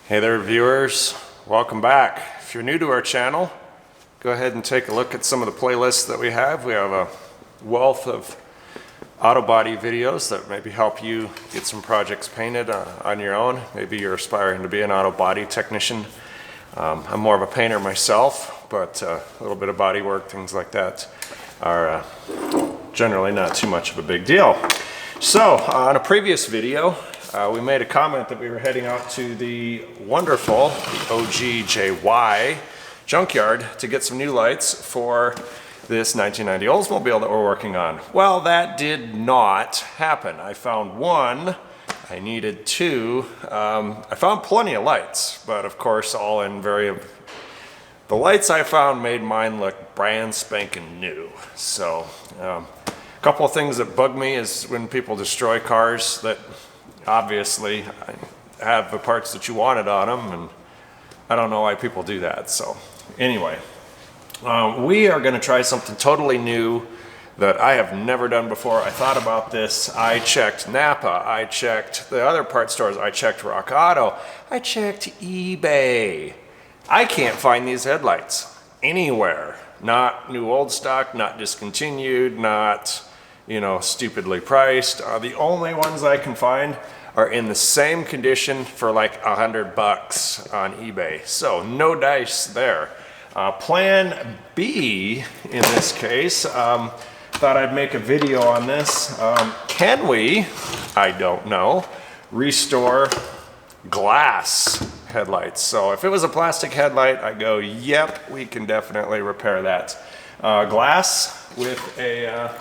Hey there viewers, welcome back. If you're new to our channel, go ahead and take a look at some of the playlists that we have. We have a wealth of auto body videos that maybe help you get some projects painted on your own. Maybe you're aspiring to be an auto body technician. I'm more of a painter myself, but a little bit of body work, things like that are generally not too much of a big deal. So on a previous video, we made a comment that we were heading out to the wonderful OGJY junkyard to get some new lights for this 1990 Oldsmobile that we're working on. Well, that did not happen. I found one, I needed two. I found plenty of lights, but of course all in the lights I found made mine look brand spanking new. So a couple of things that bug me is when people destroy cars that obviously have the parts that you wanted on them, and I don't know why people do that. So anyway, we are going to try something totally new that I have never done before. I thought about this. I checked Napa, I checked the other part stores, I checked Rock Auto, I checked eBay. I can't find these headlights anywhere. Not new old stock, not discontinued, not, you know, stupidly priced. The only ones I can find are in the same condition for like $100 on eBay. So no dice there. Plan B in this case, thought I'd make a video on this. Can we, I don't know, restore glass headlights? So if it was a plastic headlight, I go, yep, we can definitely repair that. Glass with a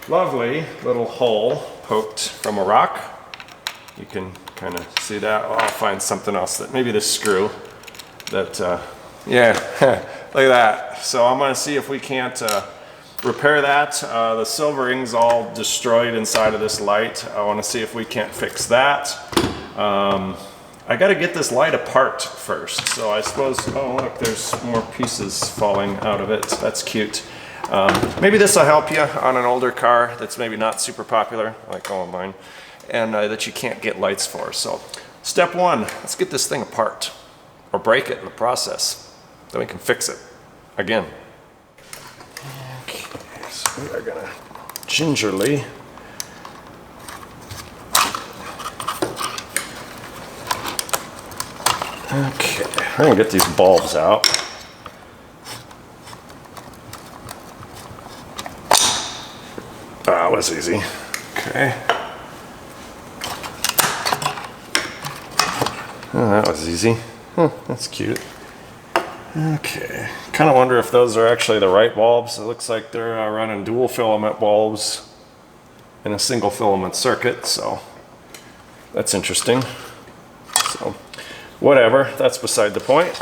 lovely little hole poked from a rock. You can kind of see that. I'll find something else, that maybe this screw that, yeah, look at that. So I'm gonna see if we can't repair that. The silvering's all destroyed inside of this light. I wanna see if we can't fix that. I gotta get this light apart first. So I suppose, oh look, there's more pieces falling out of it. That's cute. Maybe this will help you on an older car that's maybe not super popular, like all of mine, and that you can't get lights for. So step one, let's get this thing apart, or break it in the process. Then we can fix it again. Okay, so we are gonna gingerly okay, I'm gonna get these bulbs out. That was easy. Okay. Oh, that was easy. Huh, that's cute. Okay. Kind of wonder if those are actually the right bulbs. It looks like they're running dual filament bulbs in a single filament circuit, so that's interesting. So whatever, that's beside the point.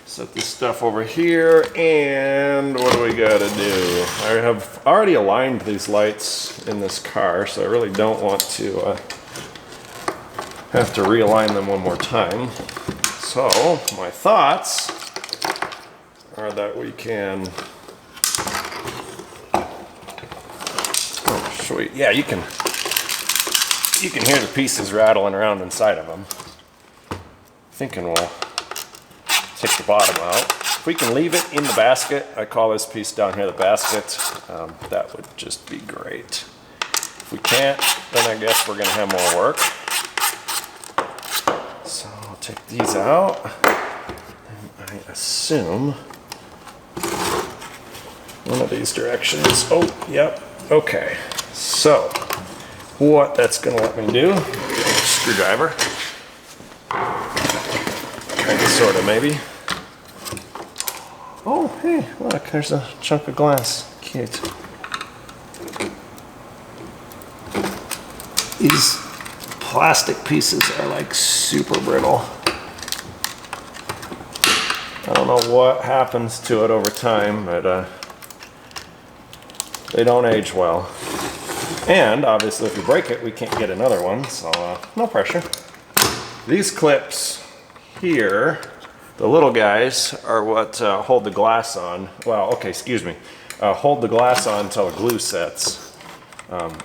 Set this stuff over here, and what do we gotta do? I have already aligned these lights in this car, so I really don't want to have to realign them one more time. So my thoughts are that we can, oh sweet, yeah, you can hear the pieces rattling around inside of them. Thinking we'll take the bottom out. If we can leave it in the basket, I call this piece down here the basket, that would just be great. If we can't, then I guess we're gonna have more work. So I'll take these out. And I assume one of these directions. Oh, yep, okay. So what that's gonna let me do, screwdriver. Kind of, sort of, maybe. Oh, hey, look, there's a chunk of glass. Cute. These plastic pieces are like super brittle. I don't know what happens to it over time, but they don't age well. And obviously if you break it, we can't get another one, so no pressure. These clips here, the little guys, are what hold the glass on. Well, okay, excuse me. Hold the glass on until the glue sets.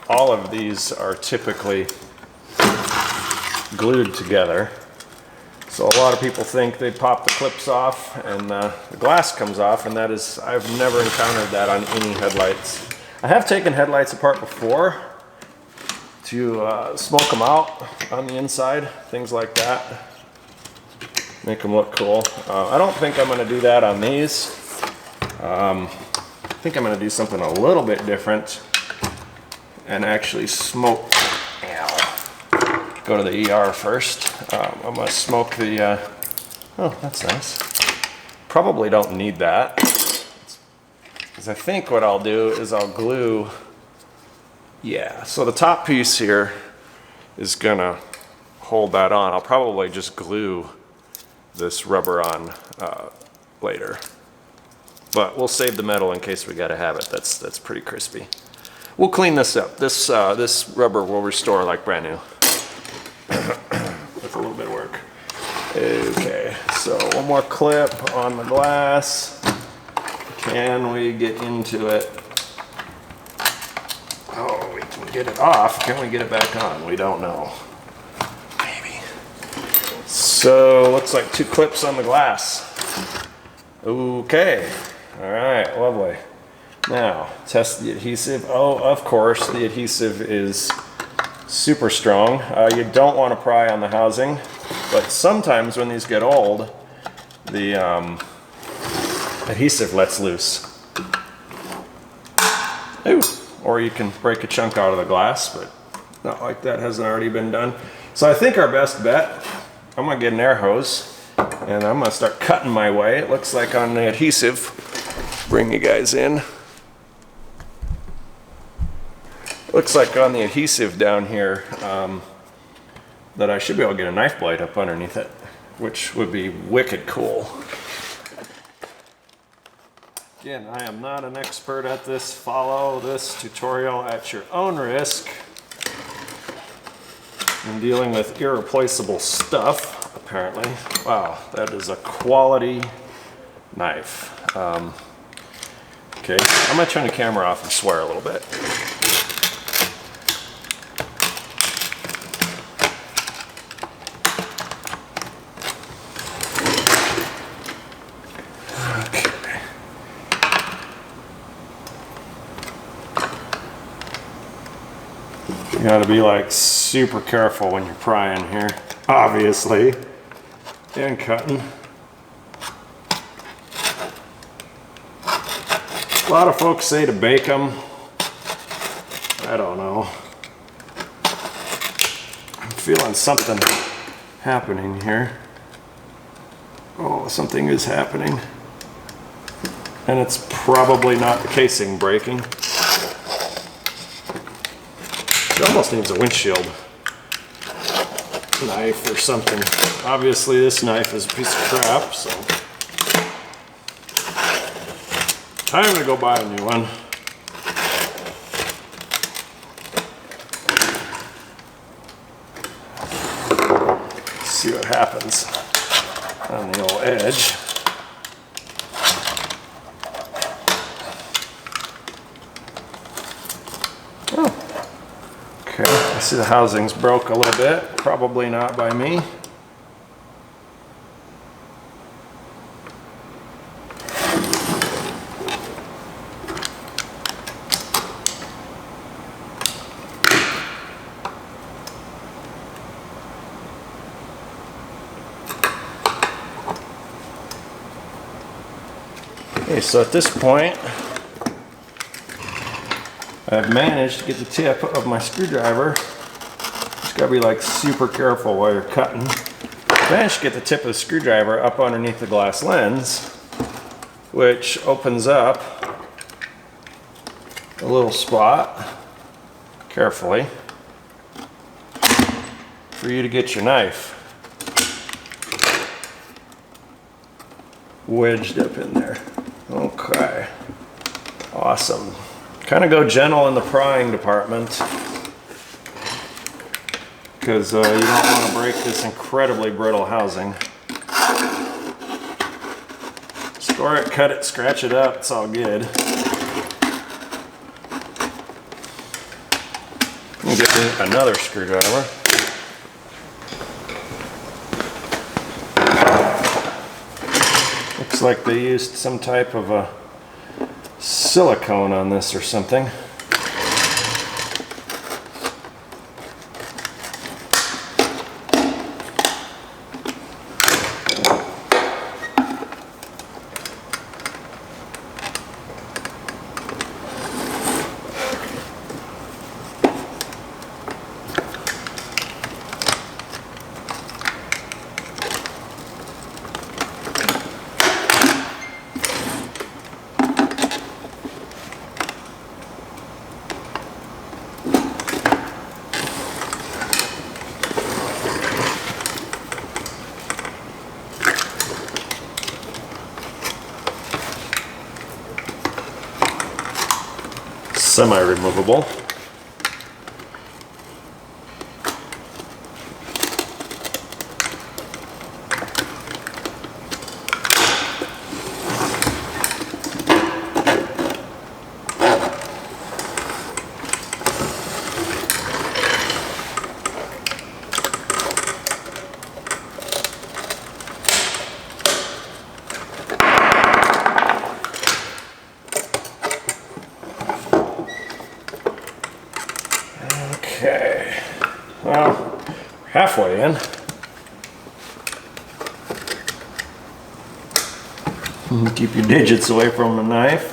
All of these are typically glued together. So a lot of people think they pop the clips off and the glass comes off, and that is, I've never encountered that on any headlights. I have taken headlights apart before to smoke them out on the inside, things like that. Make them look cool. I don't think I'm going to do that on these. I think I'm going to do something a little bit different and actually smoke. Go to the ER first. I'm going to smoke the, oh, that's nice. Probably don't need that. Because I think what I'll do is I'll glue, yeah, so the top piece here is going to hold that on. I'll probably just glue this rubber on later. But we'll save the metal in case we got to have it. That's pretty crispy. We'll clean this up. This rubber will restore like brand new. With a little bit of work. Okay, so one more clip on the glass. Can we get into it? Oh, we can get it off. Can we get it back on? We don't know. Maybe. So, looks like 2 clips on the glass. Okay. All right, lovely. Now, test the adhesive. Oh, of course, the adhesive is super strong. You don't want to pry on the housing, but sometimes when these get old, the adhesive lets loose. Ooh. Or you can break a chunk out of the glass, but not like that hasn't already been done. So I think our best bet, I'm going to get an air hose and I'm going to start cutting my way. It looks like on the adhesive, bring you guys in. Looks like on the adhesive down here that I should be able to get a knife blade up underneath it, which would be wicked cool. Again, I am not an expert at this. Follow this tutorial at your own risk in dealing with irreplaceable stuff, apparently. Wow, that is a quality knife. Okay, I'm gonna turn the camera off and swear a little bit. You gotta be like super careful when you're prying here, obviously, and cutting. A lot of folks say to bake them. I don't know. I'm feeling something happening here. Oh, something is happening. And it's probably not the casing breaking. It almost needs a windshield knife or something. Obviously this knife is a piece of crap, so time to go buy a new one. Let's see what happens on the old edge. Okay, I see the housings broke a little bit, probably not by me. Okay, so at this point, I've managed to get the tip of my screwdriver. Just gotta be like super careful while you're cutting. Managed to get the tip of the screwdriver up underneath the glass lens, which opens up a little spot, carefully, for you to get your knife wedged up in there. Okay, awesome. Kind of go gentle in the prying department because you don't want to break this incredibly brittle housing. Score it, cut it, scratch it up, it's all good. Let me get another screwdriver. like they used some type of a silicone on this or something. Semi-removable. Okay, well, halfway in. Keep your digits away from the knife.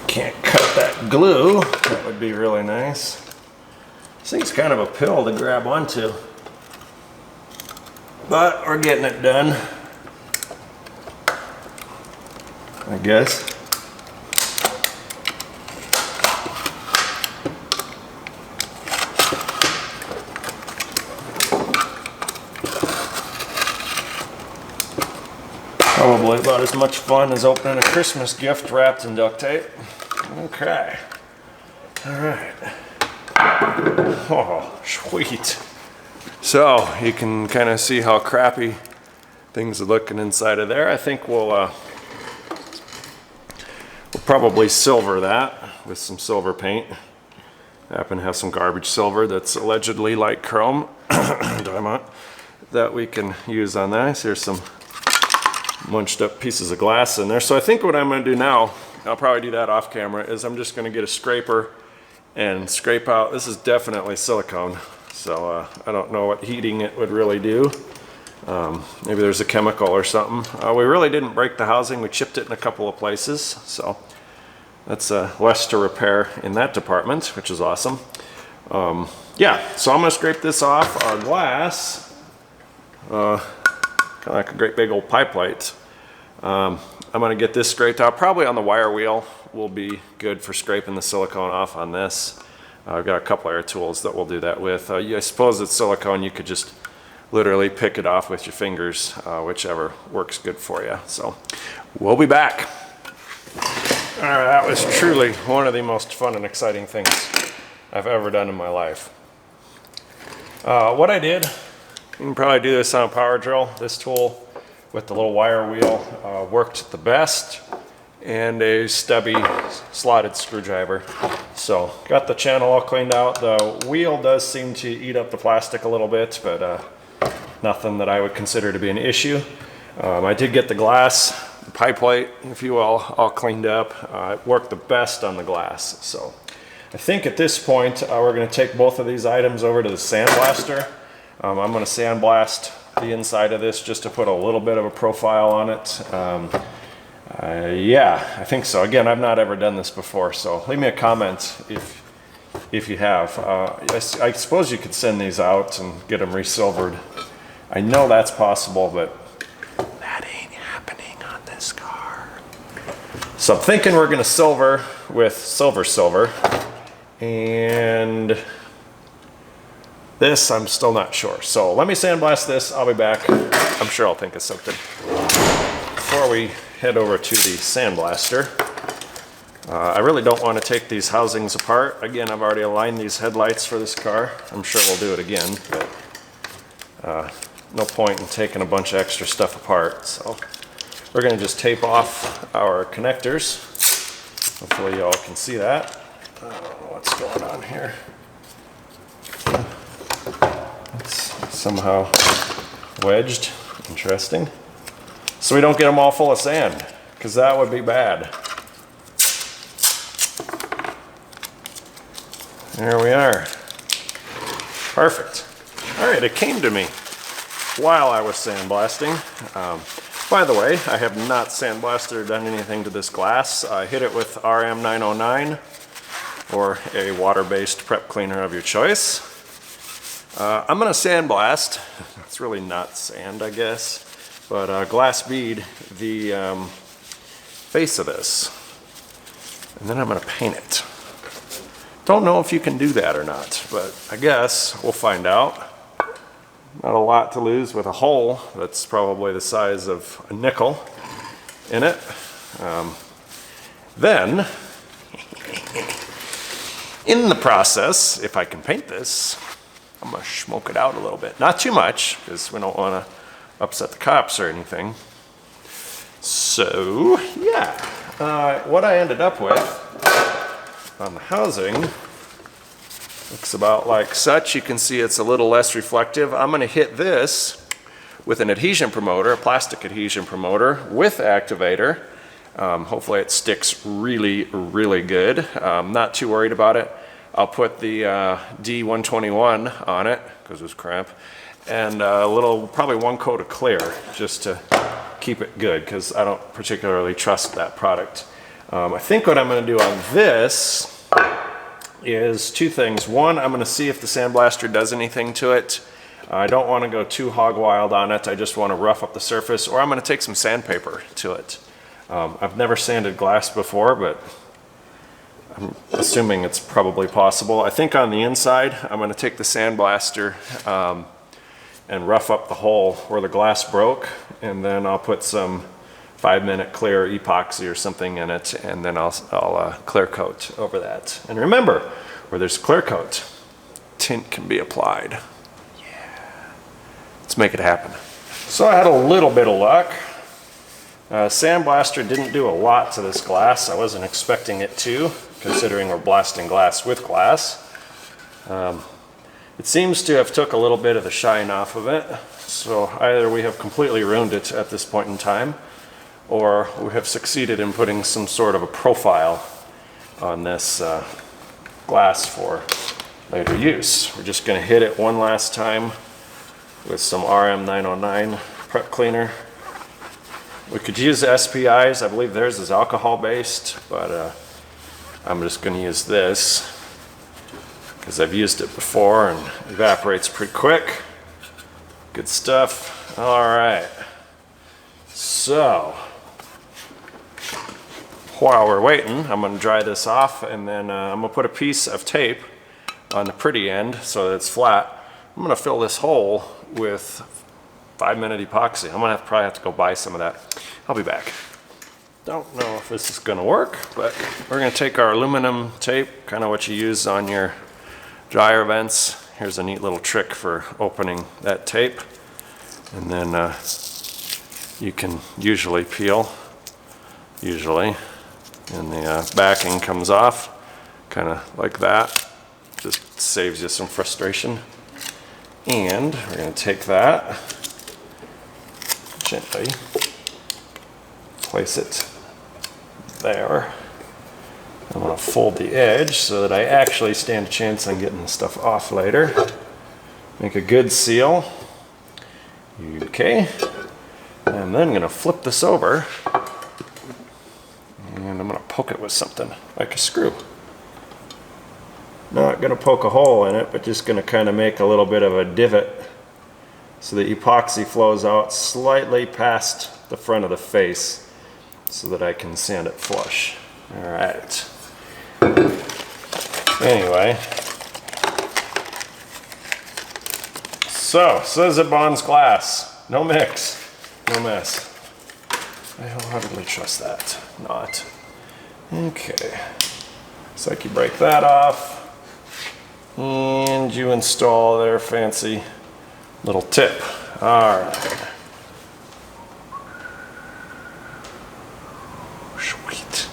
Can't cut that glue. That would be really nice. This thing's kind of a pill to grab onto, but we're getting it done, I guess. Probably about as much fun as opening a Christmas gift wrapped in duct tape. Okay. All right. Oh, sweet. So you can kind of see how crappy things are looking inside of there. I think we'll probably silver that with some silver paint. I happen to have some garbage silver that's allegedly like chrome diamond that we can use on that. Here's some munched up pieces of glass in there. So I think what I'm going to do now, I'll probably do that off camera, is I'm just going to get a scraper and scrape out. This is definitely silicone, so I don't know what heating it would really do. Maybe there's a chemical or something. We really didn't break the housing. We chipped it in a couple of places, so that's less to repair in that department, which is awesome. Yeah, so I'm going to scrape this off our glass. Kind of like a great big old pie plate. I'm going to get this scraped out. Probably on the wire wheel will be good for scraping the silicone off on this. I've got a couple air tools that we'll do that with. I suppose it's silicone. You could just literally pick it off with your fingers, whichever works good for you. So we'll be back. All right, that was truly one of the most fun and exciting things I've ever done in my life. What I did, you can probably do this on a power drill. This tool with the little wire wheel worked the best, and a stubby slotted screwdriver. So got the channel all cleaned out. The wheel does seem to eat up the plastic a little bit, but nothing that I would consider to be an issue. I did get the glass, the pie plate, if you will, all cleaned up. It worked the best on the glass. So I think at this point we're going to take both of these items over to the sandblaster. I'm going to sandblast the inside of this just to put a little bit of a profile on it. Yeah, I think so. Again, I've not ever done this before, so leave me a comment if you have. I suppose you could send these out and get them resilvered. I know that's possible, but that ain't happening on this car. So I'm thinking we're going to silver with silver, and this, I'm still not sure. So let me sandblast this. I'll be back. I'm sure I'll think of something. Before we head over to the sandblaster, I really don't want to take these housings apart. Again, I've already aligned these headlights for this car. I'm sure we'll do it again, but no point in taking a bunch of extra stuff apart. So we're going to just tape off our connectors. Hopefully y'all can see that. I don't know what's going on here. It's somehow wedged. Interesting. So we don't get them all full of sand, because that would be bad. There we are. Perfect. All right, it came to me while I was sandblasting. By the way, I have not sandblasted or done anything to this glass. I hit it with RM909 or a water-based prep cleaner of your choice. I'm going to sandblast. It's really not sand, I guess, but glass bead the face of this, and then I'm going to paint it. Don't know if you can do that or not, but I guess we'll find out. Not a lot to lose with a hole that's probably the size of a nickel in it. Then, in the process, if I can paint this, I'm gonna smoke it out a little bit. Not too much, because we don't wanna upset the cops or anything. So, yeah, what I ended up with on the housing looks about like such. You can see it's a little less reflective. I'm going to hit this with an adhesion promoter, a plastic adhesion promoter with activator. Hopefully it sticks really, really good. I'm not too worried about it. I'll put the D121 on it because it was crap, and a little, probably one coat of clear just to keep it good, because I don't particularly trust that product. I think what I'm going to do on this is two things. One, I'm going to see if the sandblaster does anything to it. I don't want to go too hog wild on it. I just want to rough up the surface, or I'm going to take some sandpaper to it. I've never sanded glass before, but I'm assuming it's probably possible. I think on the inside, I'm going to take the sandblaster and rough up the hole where the glass broke, and then I'll put some 5-minute clear epoxy or something in it, and then I'll clear coat over that. And remember, where there's clear coat, tint can be applied. Yeah, let's make it happen. So I had a little bit of luck. Sandblaster didn't do a lot to this glass. I wasn't expecting it to, considering we're blasting glass with glass. It seems to have took a little bit of the shine off of it. So either we have completely ruined it at this point in time, or we have succeeded in putting some sort of a profile on this glass for later use. We're just going to hit it one last time with some RM909 prep cleaner. We could use SPIs. I believe theirs is alcohol based, but I'm just going to use this because I've used it before and it evaporates pretty quick. Good stuff. All right. So while we're waiting, I'm going to dry this off, and then I'm going to put a piece of tape on the pretty end so that it's flat. I'm going to fill this hole with 5-minute epoxy. I'm going to probably have to go buy some of that. I'll be back. Don't know if this is going to work, but we're going to take our aluminum tape, kind of what you use on your dryer vents. Here's a neat little trick for opening that tape. And then you can usually peel, and the backing comes off, kind of like that. Just saves you some frustration. And we're going to take that, gently place it there. I'm going to fold the edge so that I actually stand a chance on getting the stuff off later. Make a good seal. Okay. And then I'm going to flip this over, and I'm going to poke it with something like a screw. Not going to poke a hole in it, but just going to kind of make a little bit of a divot so the epoxy flows out slightly past the front of the face so that I can sand it flush. All right. Anyway, so says it bonds glass. No mix, no mess. I wholeheartedly trust that. Not. Okay, looks like you break that off and you install their fancy little tip. All right. Sweet.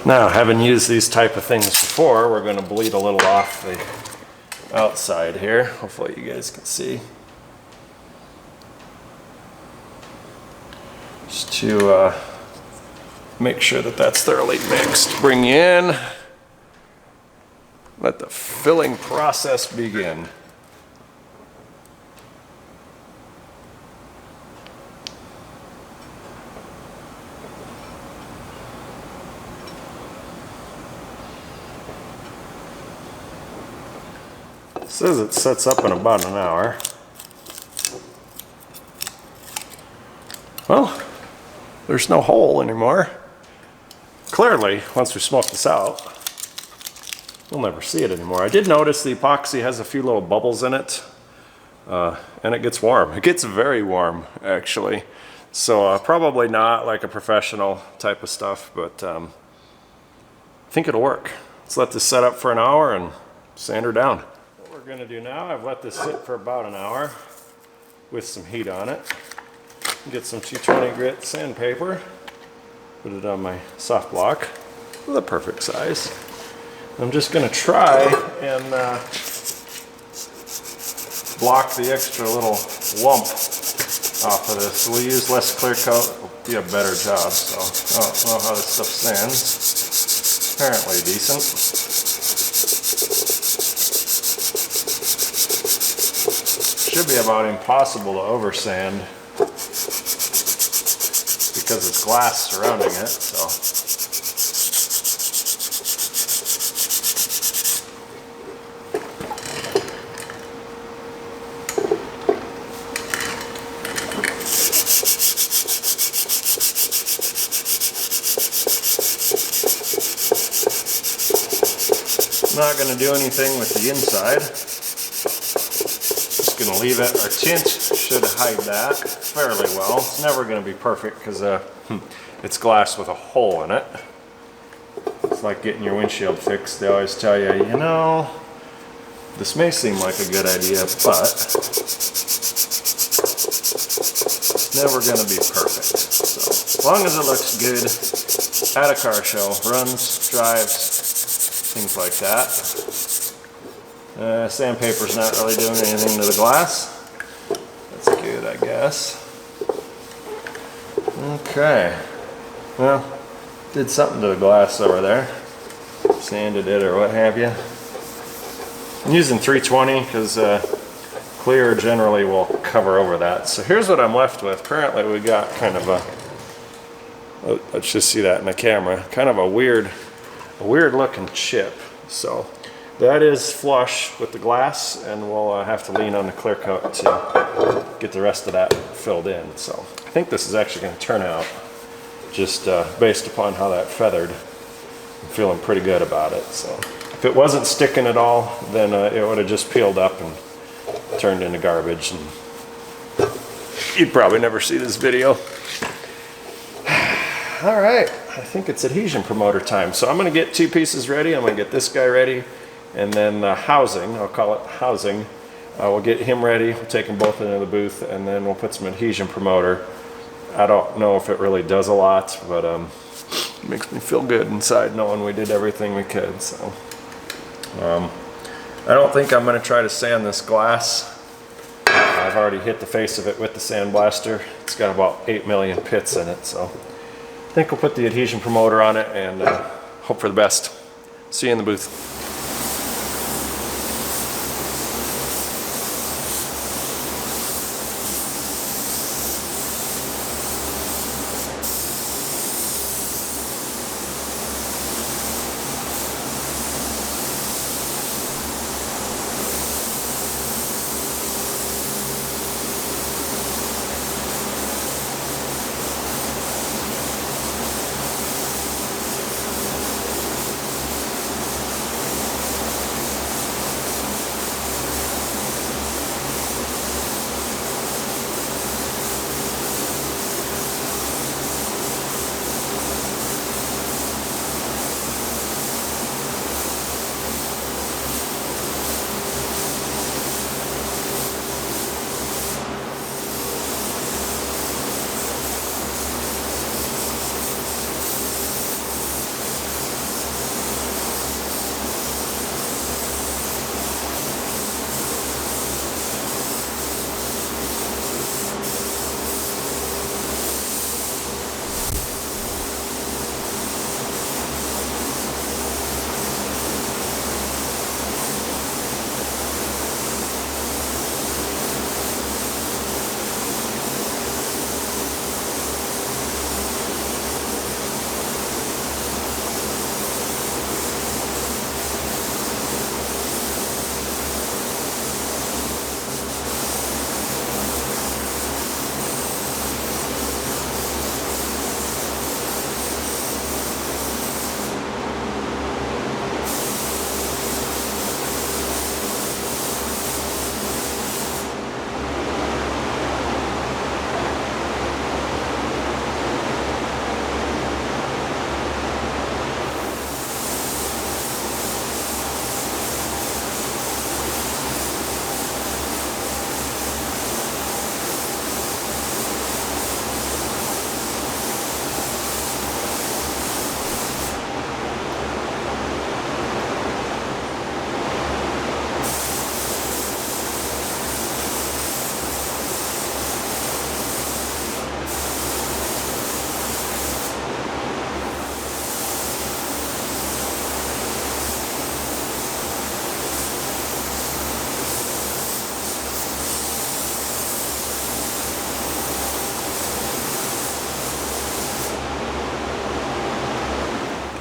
Now, having used these type of things before, we're going to bleed a little off the outside here. Hopefully you guys can see. Just to make sure that that's thoroughly mixed. Bring you in. Let the filling process begin. It says it sets up in about an hour. Well, there's no hole anymore. Clearly, once we smoke this out, we'll never see it anymore. I did notice the epoxy has a few little bubbles in it, and it gets warm. It gets very warm, actually. So probably not like a professional type of stuff, but I think it'll work. Let's let this set up for an hour and sand her down. What we're gonna do now, I've let this sit for about an hour with some heat on it. Get some 220 grit sandpaper, put it on my soft block, the perfect size. I'm just going to try and block the extra little lump off of this. We'll use less clear coat, it'll be a better job. So I don't know how this stuff sands. Apparently decent. Should be about impossible to oversand because it's glass surrounding it. So. Not going to do anything with the inside. Just going to leave it. Our tint should hide that fairly well. It's never going to be perfect because it's glass with a hole in it. It's like getting your windshield fixed. They always tell you, you know, this may seem like a good idea, but it's never going to be perfect. So as long as it looks good at a car show, runs, drives, things like that. Sandpaper's not really doing anything to the glass. That's good, I guess. Okay. Well, did something to the glass over there. Sanded it or what have you. I'm using 320 because clear generally will cover over that. So here's what I'm left with. Apparently we got kind of a, let's just see that in the camera, kind of a weird looking chip. So that is flush with the glass, and we'll have to lean on the clear coat to get the rest of that filled in. So I think this is actually going to turn out just based upon how that feathered. I'm feeling pretty good about it. So if it wasn't sticking at all, then it would have just peeled up and turned into garbage, and you'd probably never see this video. All right, I think it's adhesion promoter time. So I'm going to get two pieces ready. I'm going to get this guy ready, and then the housing, I'll call it housing, we'll get him ready. We'll take them both into the booth, and then we'll put some adhesion promoter. I don't know if it really does a lot, but it makes me feel good inside knowing we did everything we could. So I don't think I'm going to try to sand this glass. I've already hit the face of it with the sandblaster. It's got about 8 million pits in it, so I think we'll put the adhesion promoter on it and hope for the best. See you in the booth.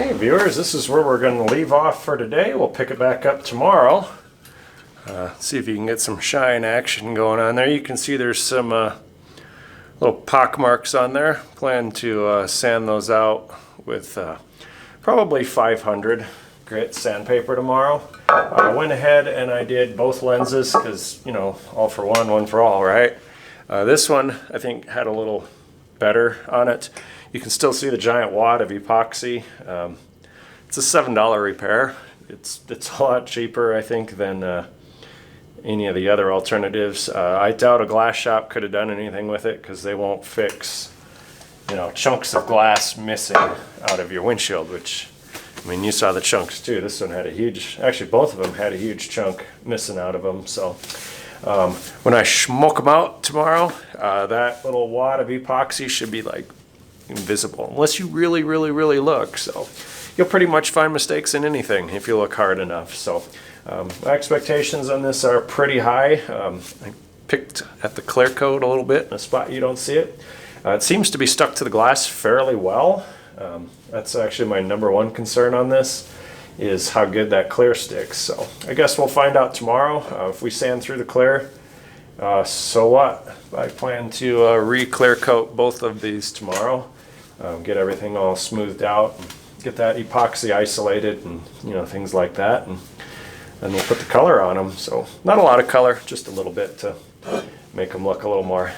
Hey viewers, this is where we're going to leave off for today. We'll pick it back up tomorrow. See if you can get some shine action going on there. You can see there's some little pock marks on there. Plan to sand those out with probably 500 grit sandpaper tomorrow. I went ahead and I did both lenses because, you know, all for one, one for all, right? This one I think had a little better on it. You can still see the giant wad of epoxy. It's a $7 repair. It's a lot cheaper, I think, than any of the other alternatives. I doubt a glass shop could have done anything with it because they won't fix, you know, chunks of glass missing out of your windshield, which, I mean, you saw the chunks too. This one had a huge, actually both of them had a huge chunk missing out of them. So when I smoke them out tomorrow, that little wad of epoxy should be like invisible unless you really look. So you'll pretty much find mistakes in anything if you look hard enough. So my expectations on this are pretty high. I picked at the clear coat a little bit in a spot you don't see it. It seems to be stuck to the glass fairly well. That's actually my #1 concern on this, is how good that clear sticks. So I guess we'll find out tomorrow. If we sand through the clear, so what? I plan to re-clear coat both of these tomorrow. Get everything all smoothed out, and get that epoxy isolated, and you know, things like that, and then we'll put the color on them. So not a lot of color, just a little bit to make them look a little more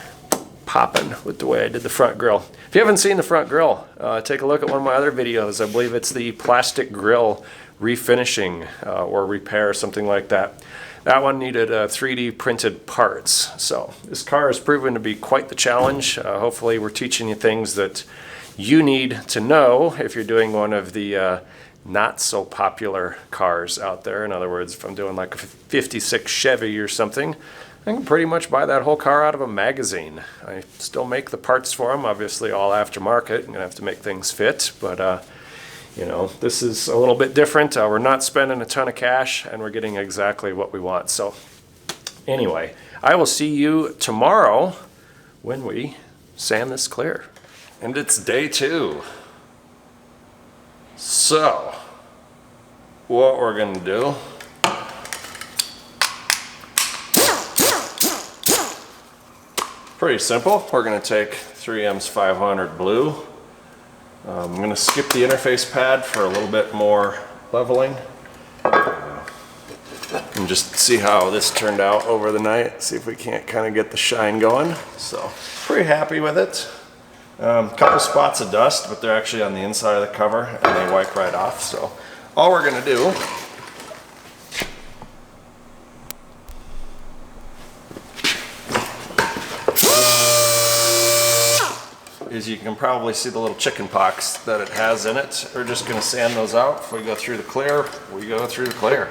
popping with the way I did the front grille. If you haven't seen the front grille, take a look at one of my other videos. I believe it's the plastic grille refinishing or repair, something like that. That one needed 3D printed parts. So this car has proven to be quite the challenge. Hopefully we're teaching you things that you need to know if you're doing one of the not so popular cars out there. In other words, if I'm doing like a 56 Chevy or something, I can pretty much buy that whole car out of a magazine. I still make the parts for them, obviously all aftermarket. I'm gonna have to make things fit, but you know, this is a little bit different. We're not spending a ton of cash and we're getting exactly what we want. So anyway, I will see you tomorrow when we sand this clear. And it's day 2. So what we're gonna do, pretty simple. We're going to take 3M's 500 blue. I'm going to skip the interface pad for a little bit more leveling. And just see how this turned out over the night. See if we can't kind of get the shine going. So pretty happy with it. Couple spots of dust, but they're actually on the inside of the cover and they wipe right off. So all we're going to do is, you can probably see the little chicken pox that it has in it. We're just going to sand those out. If we go through the clear, we go through the clear.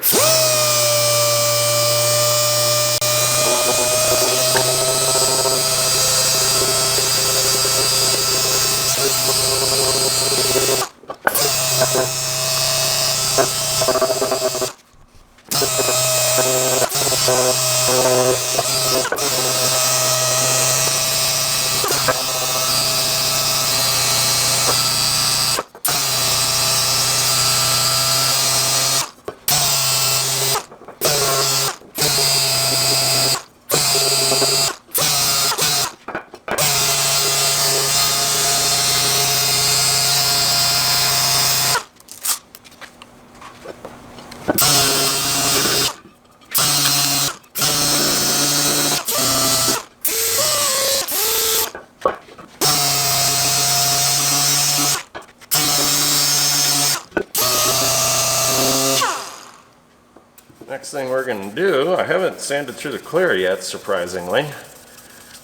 Next thing we're going to do, I haven't sanded through the clear yet, surprisingly.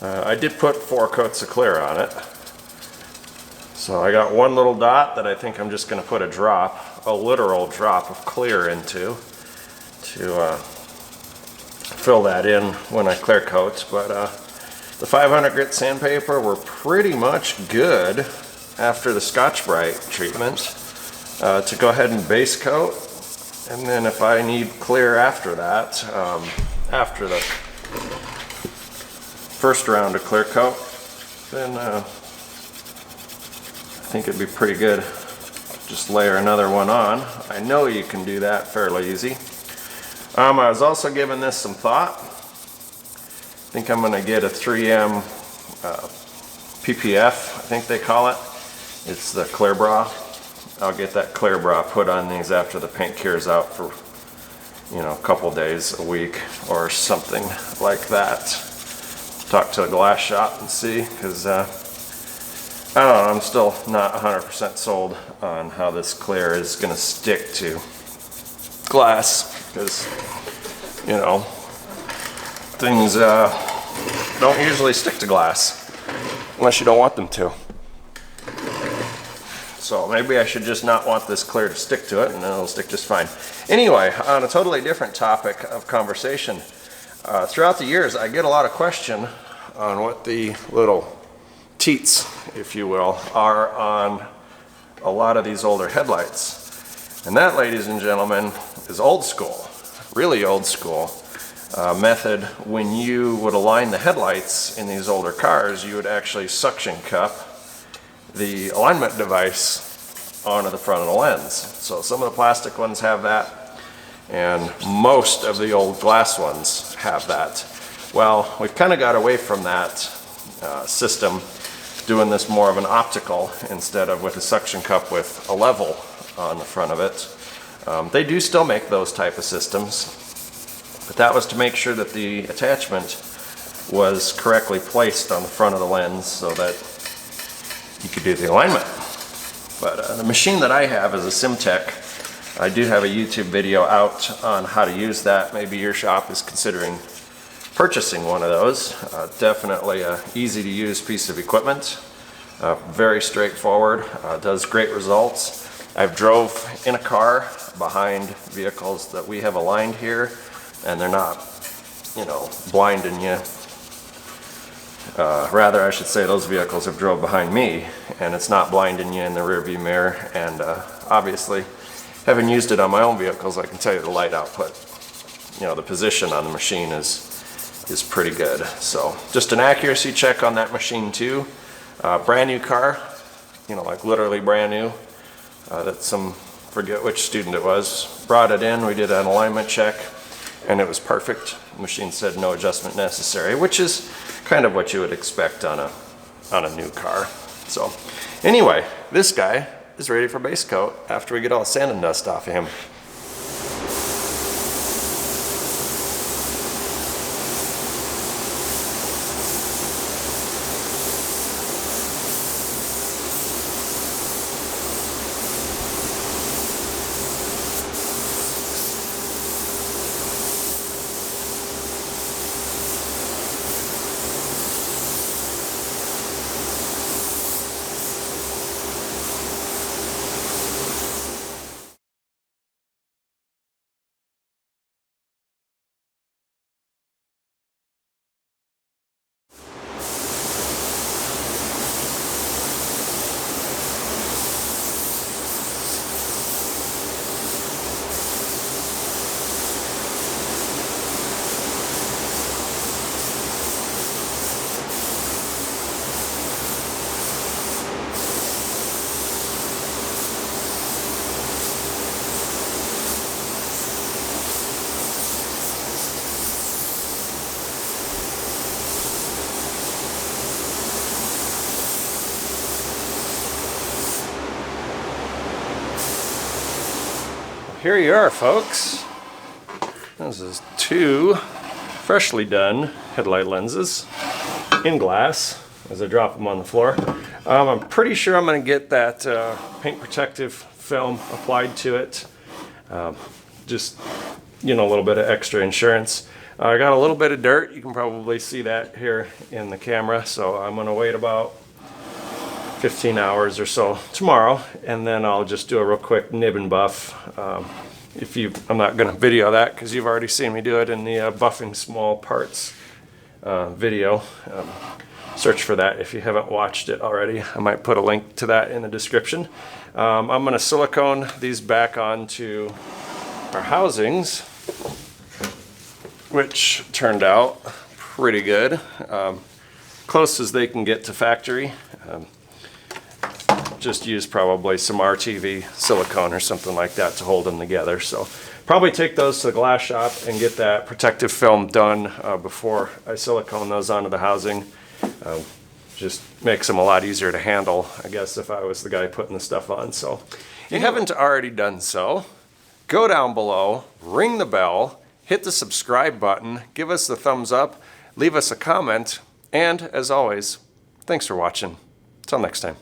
I did put 4 coats of clear on it. So I got one little dot that I think I'm just going to put a drop, a literal drop of clear into to fill that in when I clear coat. But the 500 grit sandpaper, we're pretty much good after the Scotch-Brite treatment to go ahead and base coat. And then if I need clear after that, after the first round of clear coat, then I think it'd be pretty good. just layer another one on. I know you can do that fairly easy. I was also giving this some thought. I think I'm going to get a 3M PPF, I think they call it. It's the clear bra. I'll get that clear bra put on these after the paint cures out for, you know, a couple days, a week, or something like that. Talk to a glass shop and see, because I don't know, I'm still not 100% sold on how this clear is going to stick to glass, because, you know, things don't usually stick to glass unless you don't want them to. So maybe I should just not want this clear to stick to it, and then it'll stick just fine. Anyway, on a totally different topic of conversation, throughout the years I get a lot of question on what the little teats, if you will, are on a lot of these older headlights. And that, ladies and gentlemen, is old school, really old school method. When you would align the headlights in these older cars, you would actually suction cup the alignment device onto the front of the lens. So some of the plastic ones have that, and most of the old glass ones have that. Well, we've kind of got away from that system, doing this more of an optical instead of with a suction cup with a level on the front of it. They do still make those type of systems, but that was to make sure that the attachment was correctly placed on the front of the lens so that you could do the alignment. But the machine that I have is a SimTech. I do have a YouTube video out on how to use that. Maybe your shop is considering purchasing one of those. Definitely an easy to use piece of equipment. Very straightforward, does great results. I've drove in a car behind vehicles that we have aligned here, and they're not, you know, blinding you. Rather, I should say, those vehicles have drove behind me, and it's not blinding you in the rear view mirror. And obviously, having used it on my own vehicles, I can tell you the light output, you know, the position on the machine is pretty good. So just an accuracy check on that machine too. Brand new car, you know, like literally brand new. That some, forget which student it was, brought it in, we did an alignment check, and it was perfect. The machine said no adjustment necessary, which is kind of what you would expect on a new car. So anyway, this guy is ready for base coat after we get all the sand and dust off of him. Here you are, folks. This is two freshly done headlight lenses in glass as I drop them on the floor. I'm pretty sure I'm going to get that paint protective film applied to it. Just, you know, a little bit of extra insurance. I got a little bit of dirt. You can probably see that here in the camera. So I'm going to wait about 15 hours or so tomorrow, and then I'll just do a real quick nib and buff. I'm not going to video that because you've already seen me do it in the buffing small parts video. Search for that if you haven't watched it already. I might put a link to that in the description. I'm going to silicone these back onto our housings, which turned out pretty good. Close as they can get to factory. just use probably some RTV silicone or something like that to hold them together. So probably take those to the glass shop and get that protective film done before I silicone those onto the housing. Just makes them a lot easier to handle, I guess, if I was the guy putting the stuff on. So if you haven't already done so, go down below, ring the bell, hit the subscribe button, give us the thumbs up, leave us a comment, and as always, thanks for watching. Till next time.